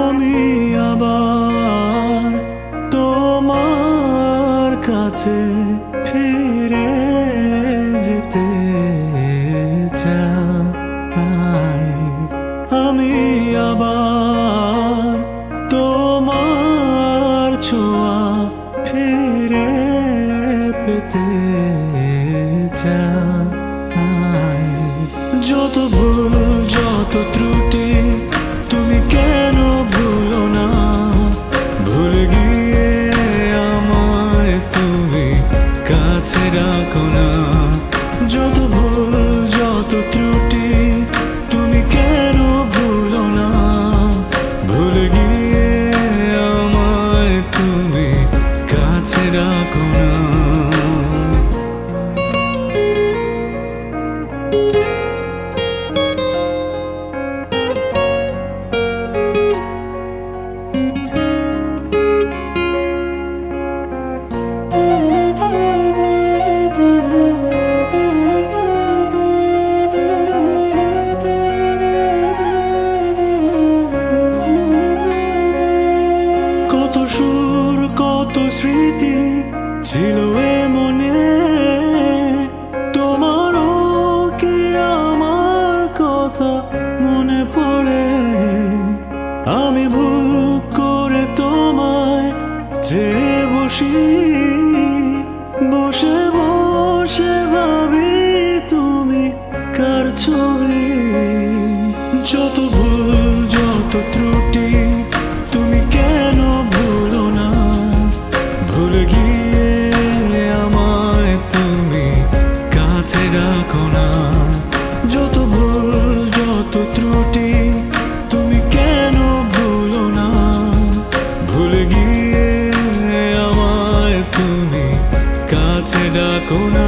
আমি আবার তোমার কাছে ফিরে যেতে চাই। আমি আবার তোমার ছোঁয়া ফিরে পেতে চাই। যত ভুল যত ত্রুটি তুমি কেন ভুলো না, ভুলে গিয়ে আমায় তুমি কাছে রাখো না। যত ভুল যত ত্রুটি তুমি কেন ভুলো না, ভুলে গিয়ে আমায় তুমি কাছে রাখো না। কত সুর কত স্মৃতি ছিল এ মনে, তোমারও কি আমার কথা মনে পড়ে? আমি ভুল করে তোমায় চেয়ে বসি, বসে বসে ভাবি তুমি কার ছবি। যত ভুল যত ত্রুটি তুমি কেন ভুলো না, ভুলে গিয়ে আমায় তুমি কাছে রাখো না। যত ভুল যত ত্রুটি তুমি কেন ভুলো না, ভুলে গিয়ে আমায় তুমি কাছে রাখো না।